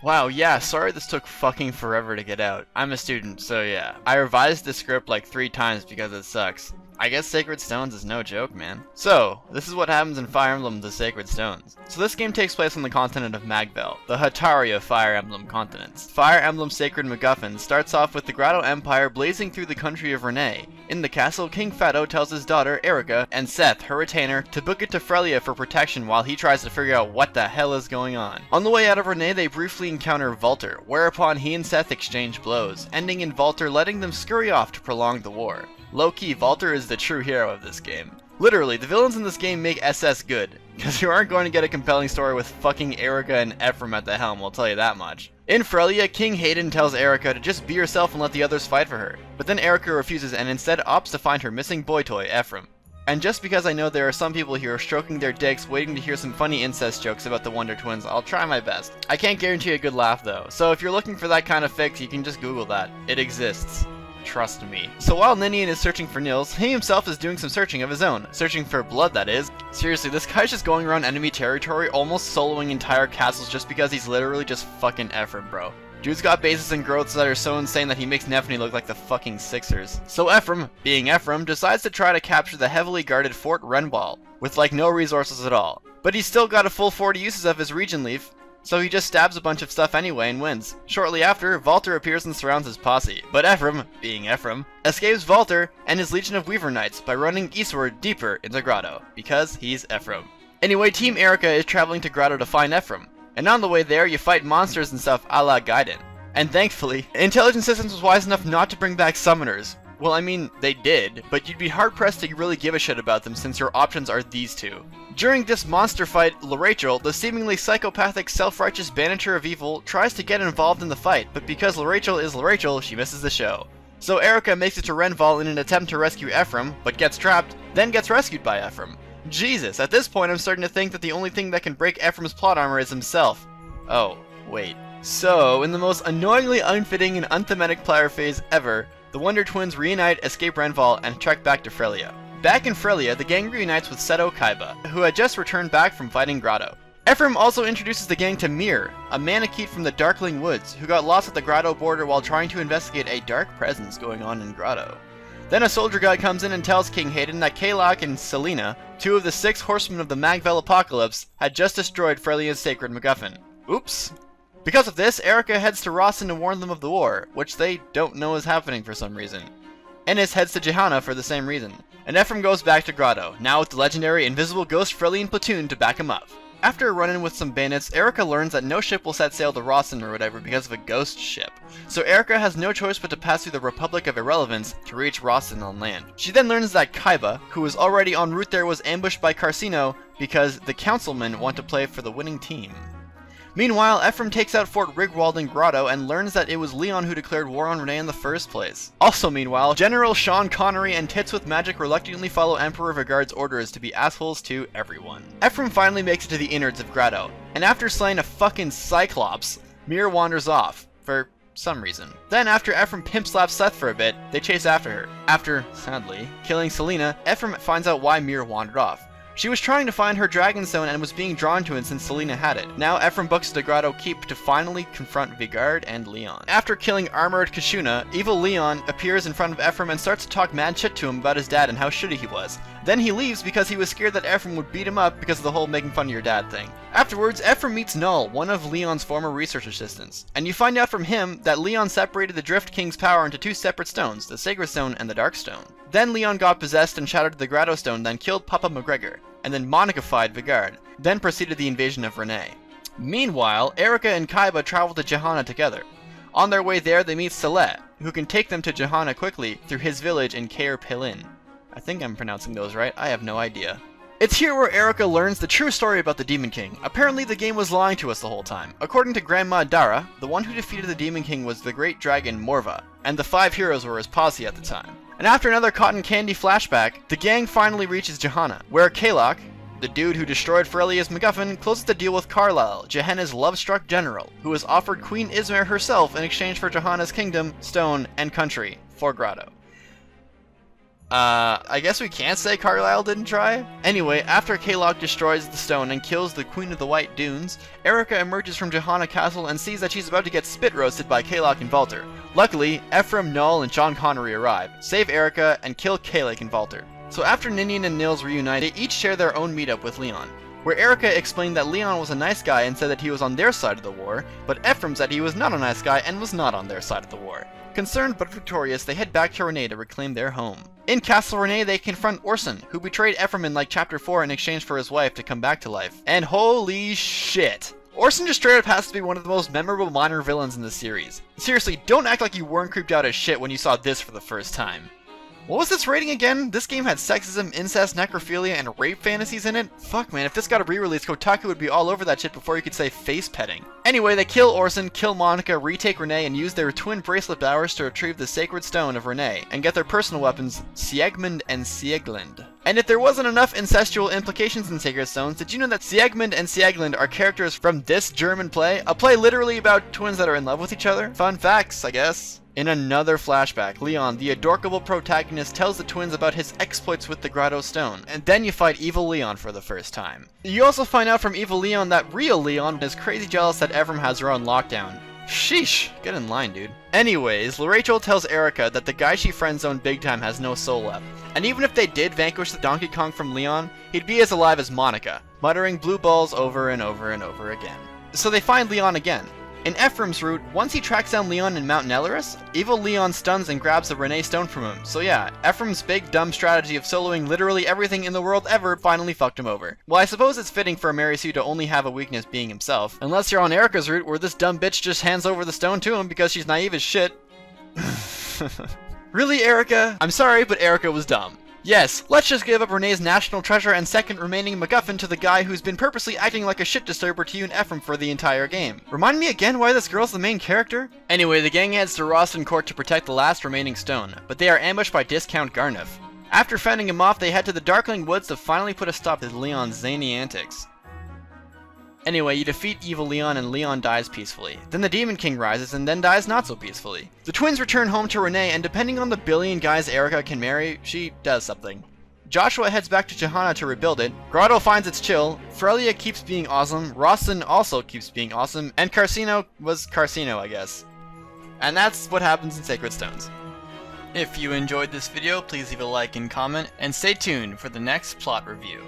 Wow, yeah, sorry this took fucking forever to get out. I'm a student, so yeah. I revised the script like 3 times because it sucks. I guess Sacred Stones is no joke, man. So, this is what happens in Fire Emblem The Sacred Stones. So this game takes place on the continent of Magvel, the Hatari of Fire Emblem continents. Fire Emblem Sacred MacGuffin starts off with the Grotto Empire blazing through the country of Reunite. In the castle, King Fado tells his daughter, Erica, and Seth, her retainer, to book it to Frelia for protection while he tries to figure out what the hell is going on. On the way out of Reunite, they briefly encounter Valter, whereupon he and Seth exchange blows, ending in Valter letting them scurry off to prolong the war. Low-key, Valter is the true hero of this game. Literally, the villains in this game make SS good, because you aren't going to get a compelling story with fucking Erica and Ephraim at the helm, I'll tell you that much. In Frelia, King Hayden tells Erica to just be herself and let the others fight for her, but then Erica refuses and instead opts to find her missing boy toy, Ephraim. And just because I know there are some people here stroking their dicks waiting to hear some funny incest jokes about the Wonder Twins, I'll try my best. I can't guarantee a good laugh though, so if you're looking for that kind of fix, you can just Google that. It exists. Trust me. So while Ninian is searching for Nils, he himself is doing some searching of his own. Searching for blood, that is. Seriously, this guy's just going around enemy territory, almost soloing entire castles just because he's literally just fucking Ephraim, bro. Dude's got bases and growths that are so insane that he makes Nephany look like the fucking Sixers. So Ephraim, being Ephraim, decides to try to capture the heavily guarded Fort Renwall, with like no resources at all. But he's still got a full 40 uses of his Regen Leaf, so he just stabs a bunch of stuff anyway and wins. Shortly after, Valter appears and surrounds his posse, but Ephraim, being Ephraim, escapes Valter and his legion of Weaver Knights by running eastward deeper into Grotto, because he's Ephraim. Anyway, Team Erica is traveling to Grotto to find Ephraim, and on the way there you fight monsters and stuff a la Gaiden. And thankfully, Intelligent Systems was wise enough not to bring back summoners. Well, I mean, they did, but you'd be hard-pressed to really give a shit about them since your options are these two. During this monster fight, LaRachel, the seemingly psychopathic, self-righteous banisher of evil, tries to get involved in the fight, but because LaRachel is LaRachel, she misses the show. So Erica makes it to Renwall in an attempt to rescue Ephraim, but gets trapped, then gets rescued by Ephraim. Jesus, at this point I'm starting to think that the only thing that can break Ephraim's plot armor is himself. Oh, wait. So, in the most annoyingly unfitting and unthematic player phase ever, the Wonder Twins reunite, escape Renwall, and trek back to Frelia. Back in Frelia, the gang reunites with Seto Kaiba, who had just returned back from fighting Grotto. Ephraim also introduces the gang to Mir, a Manakete from the Darkling Woods, who got lost at the Grotto border while trying to investigate a dark presence going on in Grotto. Then a soldier guy comes in and tells King Hayden that Kalak and Selena, 2 of the 6 horsemen of the Magvel Apocalypse, had just destroyed Frelia's sacred MacGuffin. Oops. Because of this, Erica heads to Rawson to warn them of the war, which they don't know is happening for some reason. Ennis heads to Johanna for the same reason. And Ephraim goes back to Grotto, now with the legendary invisible ghost Frelian platoon to back him up. After a run-in with some bandits, Erica learns that no ship will set sail to Rawson or whatever because of a ghost ship. So Erica has no choice but to pass through the Republic of Irrelevance to reach Rawson on land. She then learns that Kaiba, who was already en route there, was ambushed by Carcino because the councilmen want to play for the winning team. Meanwhile, Ephraim takes out Fort Rigwald in Grotto and learns that it was Leon who declared war on Reunite in the first place. Also meanwhile, General Sean Connery and Tits with Magic reluctantly follow Emperor Vigard's orders to be assholes to everyone. Ephraim finally makes it to the innards of Grotto, and after slaying a fucking Cyclops, Mir wanders off, for some reason. Then after Ephraim pimp slaps Seth for a bit, they chase after her. After, sadly, killing Selena, Ephraim finds out why Mir wandered off. She was trying to find her Dragonstone and was being drawn to it since Selena had it. Now Ephraim books the Grotto Keep to finally confront Vigard and Leon. After killing Armored Kashuna, evil Leon appears in front of Ephraim and starts to talk mad shit to him about his dad and how shitty he was. Then he leaves because he was scared that Ephraim would beat him up because of the whole making fun of your dad thing. Afterwards, Ephraim meets Null, one of Leon's former research assistants, and you find out from him that Leon separated the Drift King's power into 2 separate stones, the Sacred Stone and the Dark Stone. Then Leon got possessed and shattered the Grotto Stone, then killed Papa McGregor, and then Monicified Vigard, then proceeded the invasion of Reunite. Meanwhile, Erica and Kaiba travel to Johanna together. On their way there, they meet Saleh, who can take them to Johanna quickly through his village in Caer Pelin. I think I'm pronouncing those right, I have no idea. It's here where Erica learns the true story about the Demon King. Apparently the game was lying to us the whole time. According to Grandma Dara, the one who defeated the Demon King was the great dragon Morva, and the 5 heroes were his posse at the time. And after another cotton candy flashback, the gang finally reaches Johanna, where Kalak, the dude who destroyed Frelia's MacGuffin, closes the deal with Carlisle, Johanna's love-struck general, who has offered Queen Ismare herself in exchange for Johanna's kingdom, stone, and country for Grotto. I guess we can't say Carlisle didn't try? Anyway, after Kalok destroys the stone and kills the Queen of the White Dunes, Erica emerges from Johanna Castle and sees that she's about to get spit roasted by Kalok and Valter. Luckily, Ephraim, Null, and John Connery arrive, save Erica, and kill Kalok and Valter. So after Ninian and Nils reunite, they each share their own meetup with Leon, where Erica explained that Leon was a nice guy and said that he was on their side of the war, but Ephraim said he was not a nice guy and was not on their side of the war. Concerned but victorious, they head back to Renee to reclaim their home. In Castle Renee, they confront Orson, who betrayed Ephraim in like Chapter 4 in exchange for his wife to come back to life. And holy shit! Orson just straight up has to be one of the most memorable minor villains in the series. Seriously, don't act like you weren't creeped out as shit when you saw this for the first time. What was this rating again? This game had sexism, incest, necrophilia, and rape fantasies in it? Fuck man, if this got a re-release, Kotaku would be all over that shit before you could say face petting. Anyway, they kill Orson, kill Monica, retake Renee, and use their twin bracelet powers to retrieve the sacred stone of Renee, and get their personal weapons, Siegmund and Sieglind. And if there wasn't enough incestual implications in Sacred Stones, did you know that Siegmund and Sieglind are characters from this German play? A play literally about twins that are in love with each other? Fun facts, I guess. In another flashback, Leon, the adorable protagonist, tells the twins about his exploits with the Grotto Stone, and then you fight Evil Leon for the first time. You also find out from Evil Leon that real Leon is crazy jealous that Ephraim has her own lockdown. Sheesh, get in line, dude. Anyways, Rachel tells Erica that the guy she friend-zoned big time has no soul left, and even if they did vanquish the Donkey Kong from Leon, he'd be as alive as Monica, muttering blue balls over and over and over again. So they find Leon again. In Ephraim's route, once he tracks down Leon in Mount Nelaris, Evil Leon stuns and grabs the Renee stone from him. So yeah, Ephraim's big dumb strategy of soloing literally everything in the world ever finally fucked him over. Well, I suppose it's fitting for a Marisu to only have a weakness being himself, unless you're on Erica's route where this dumb bitch just hands over the stone to him because she's naive as shit. Really, Erica? I'm sorry, but Erica was dumb. Yes, let's just give up Renee's national treasure and second remaining MacGuffin to the guy who's been purposely acting like a shit disturber to you and Ephraim for the entire game. Remind me again why this girl's the main character? Anyway, the gang heads to Rawson Court to protect the last remaining stone, but they are ambushed by Discount Garniff. After fending him off, they head to the Darkling Woods to finally put a stop to Leon's zany antics. Anyway, you defeat Evil Leon and Leon dies peacefully. Then the Demon King rises and then dies not so peacefully. The twins return home to Renee, and depending on the billion guys Erica can marry, she does something. Joshua heads back to Johanna to rebuild it, Grotto finds its chill, Frelia keeps being awesome, Rawson also keeps being awesome, and Carcino was Carcino, I guess. And that's what happens in Sacred Stones. If you enjoyed this video, please leave a like and comment, and stay tuned for the next plot review.